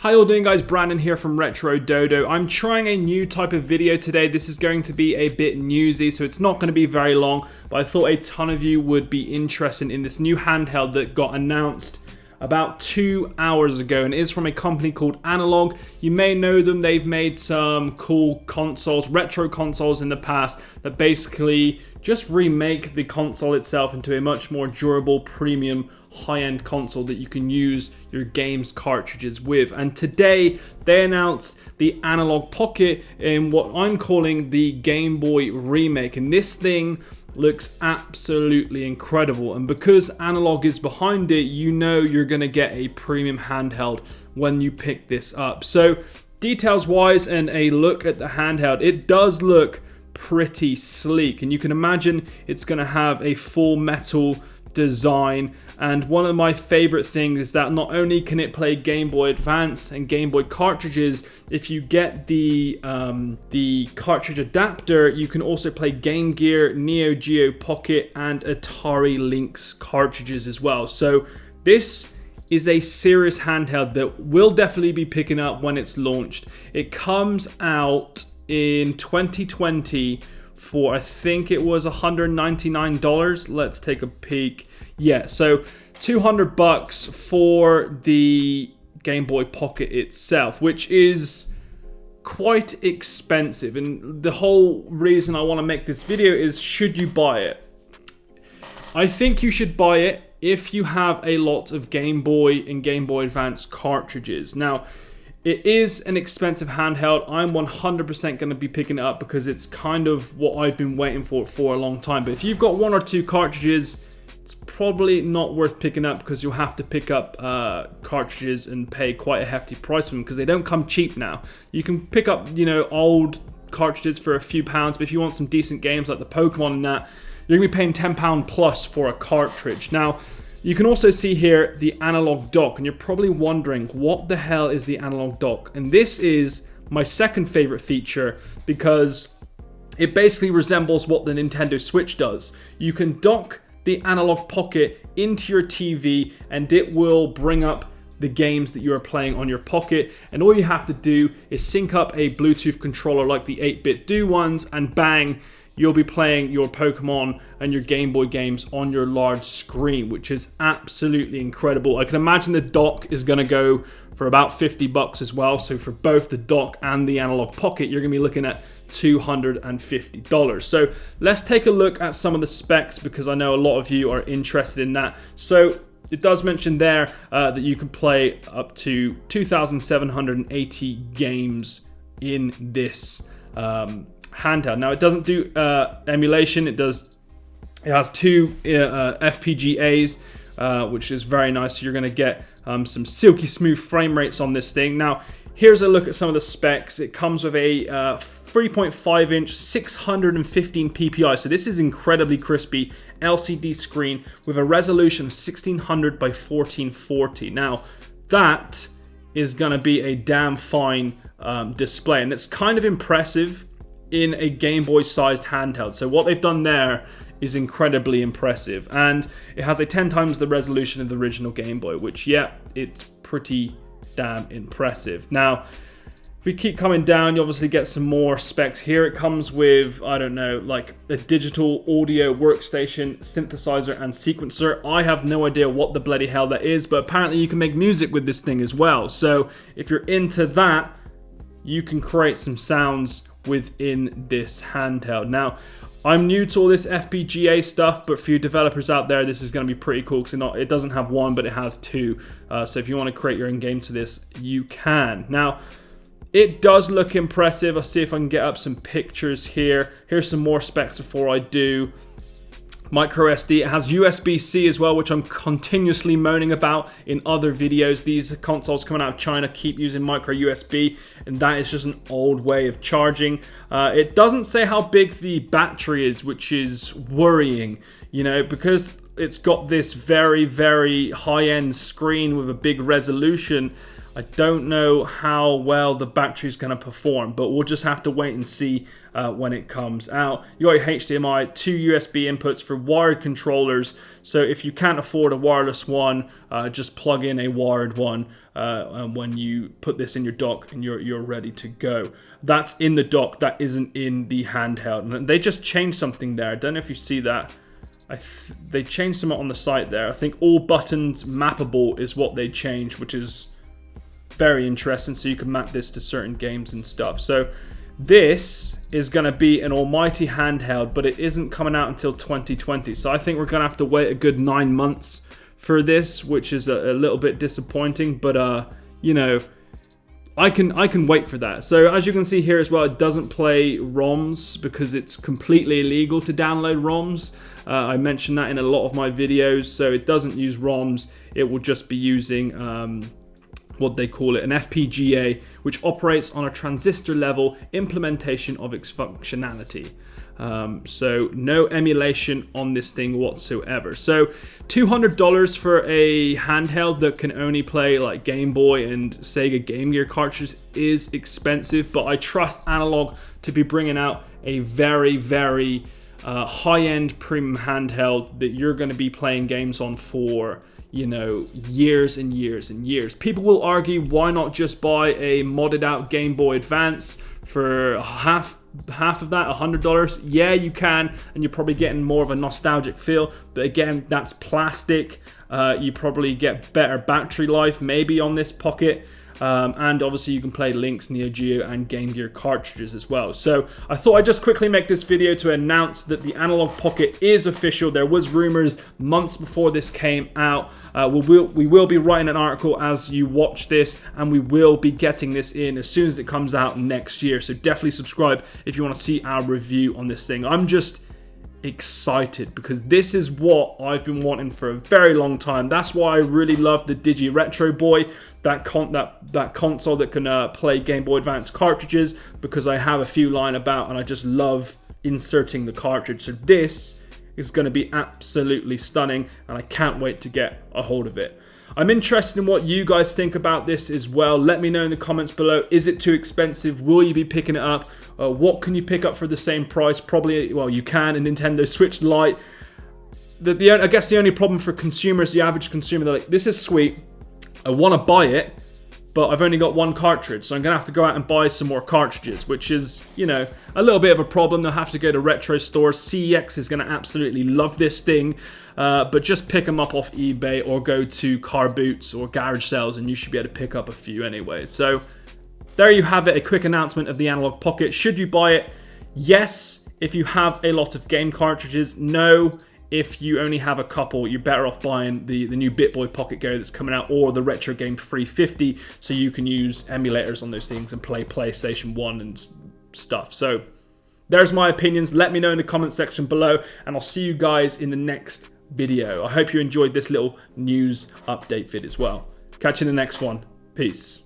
How you all doing, guys? Brandon here from Retro Dodo. I'm trying a new type of video today. This is going to be a bit newsy, so it's not going to be very long, but I thought a ton of you would be interested in this new handheld that got announced about 2 hours ago, and it is from a company called Analogue. You may know them. They've made some cool consoles, retro consoles in the past that basically just remake the console itself into a much more durable, premium, high-end console that you can use your games cartridges with. And today they announced the Analogue Pocket in what I'm calling the Game Boy remake, and this thing looks absolutely incredible. And because Analogue is behind it, you know you're gonna get a premium handheld when you pick this up. So details wise and a look at the handheld, it does look pretty sleek, and you can imagine it's gonna have a full metal design. And one of my favorite things is that not only can it play Game Boy Advance and Game Boy cartridges, if you get the cartridge adapter, you can also play Game Gear, Neo Geo Pocket, and Atari Lynx cartridges as well. So this is a serious handheld that will definitely be picking up when it's launched. It comes out in 2020 for, I think it was $199. Let's take a peek. Yeah, so $200 for the Game Boy Pocket itself, which is quite expensive. And the whole reason I want to make this video is, should you buy it? I think you should buy it if you have a lot of Game Boy and Game Boy Advance cartridges. Now, it is an expensive handheld. I'm 100% going to be picking it up because it's kind of what I've been waiting for a long time. But if you've got one or two cartridges, it's probably not worth picking up because you'll have to pick up cartridges and pay quite a hefty price for them because they don't come cheap now. You can pick up, you know, old cartridges for a few pounds, but if you want some decent games like the Pokemon and that, you're going to be paying £10 plus for a cartridge. Now, you can also see here the Analogue dock, and you're probably wondering, what the hell is the Analogue dock? And this is my second favorite feature because it basically resembles what the Nintendo Switch does. You can dock the Analogue Pocket into your TV and it will bring up the games that you are playing on your Pocket, and all you have to do is sync up a Bluetooth controller like the 8-bit Do ones, and bang, you'll be playing your Pokemon and your Game Boy games on your large screen, which is absolutely incredible. I can imagine the dock is going to go for about $50 as well. So for both the dock and the Analogue Pocket, you're going to be looking at $250. So let's take a look at some of the specs because I know a lot of you are interested in that. So it does mention there that you can play up to 2,780 games in this handheld. Now it doesn't do emulation. It has two FPGAs, which is very nice. So you're going to get some silky smooth frame rates on this thing. Now here's a look at some of the specs. It comes with a 3.5 inch 615 ppi, so this is incredibly crispy LCD screen with a resolution of 1600 by 1440. Now that is going to be a damn fine display, and it's kind of impressive in a Game Boy sized handheld. So what they've done there is incredibly impressive, and it has a 10 times the resolution of the original Game Boy, which, yeah, it's pretty damn impressive. Now if we keep coming down, you obviously get some more specs here. It comes with, I don't know, like a digital audio workstation, synthesizer, and sequencer. I have no idea what the bloody hell that is, but apparently you can make music with this thing as well. So if you're into that, you can create some sounds within this handheld. Now, I'm new to all this FPGA stuff, but for you developers out there, this is going to be pretty cool because it doesn't have one, but it has two. So if you want to create your own game to this, you can. Now, it does look impressive. I'll see if I can get up some pictures here. Here's some more specs before I do. Micro SD. It has USB-C as well, which I'm continuously moaning about in other videos. These consoles coming out of China keep using micro USB, and that is just an old way of charging. It doesn't say how big the battery is, which is worrying, you know, because it's got this very, very high-end screen with a big resolution. I don't know how well the battery's going to perform, but we'll just have to wait and see when it comes out. You got your HDMI, 2 USB inputs for wired controllers, so if you can't afford a wireless one, just plug in a wired one when you put this in your dock and you're ready to go. That's in the dock, that isn't in the handheld. And they just changed something there. I don't know if you see that. They changed something on the site there. I think all buttons mappable is what they changed, which is very interesting, so you can map this to certain games and stuff. So this is going to be an almighty handheld, but it isn't coming out until 2020. So I think we're going to have to wait a good 9 months for this, which is a little bit disappointing, but you know, I can wait for that. So as you can see here as well, it doesn't play ROMs because it's completely illegal to download ROMs. I mentioned that in a lot of my videos. So it doesn't use ROMs. It will just be using what they call it, an FPGA, which operates on a transistor level implementation of its functionality. So no emulation on this thing whatsoever. So $200 for a handheld that can only play like Game Boy and Sega Game Gear cartridges is expensive, but I trust Analogue to be bringing out a very, very high-end premium handheld that you're going to be playing games on for, you know, years and years and years. People will argue, why not just buy a modded out Game Boy Advance for half of that, $100? Yeah, you can, and you're probably getting more of a nostalgic feel, but again, that's plastic. You probably get better battery life maybe on this Pocket, and obviously you can play Link's, Neo Geo and Game Gear cartridges as well. So I thought I'd just quickly make this video to announce that the Analogue Pocket is official. There was rumors months before this came out. We will be writing an article as you watch this, and we will be getting this in as soon as it comes out next year. So definitely subscribe if you want to see our review on this thing. I'm just excited because this is what I've been wanting for a very long time. That's why I really love the Digi Retro Boy, that console that can play Game Boy Advance cartridges, because I have a few lying about and I just love inserting the cartridge. So this is going to be absolutely stunning, and I can't wait to get a hold of it. I'm interested in what you guys think about this as well. Let me know in the comments below. Is it too expensive? Will you be picking it up? What can you pick up for the same price? Probably, well, you can, a Nintendo Switch Lite. I guess the only problem for consumers, the average consumer, they're like, this is sweet, I want to buy it, but I've only got one cartridge, so I'm going to have to go out and buy some more cartridges, which is, you know, a little bit of a problem. They'll have to go to retro stores. CEX is going to absolutely love this thing, but just pick them up off eBay or go to car boots or garage sales, and you should be able to pick up a few anyway. So there you have it, a quick announcement of the Analogue Pocket. Should you buy it? Yes, if you have a lot of game cartridges. No, if you only have a couple, you're better off buying the new BitBoy Pocket Go that's coming out, or the Retro Game 350, so you can use emulators on those things and play PlayStation 1 and stuff. So there's my opinions. Let me know in the comment section below, and I'll see you guys in the next video. I hope you enjoyed this little news update vid as well. Catch you in the next one. Peace.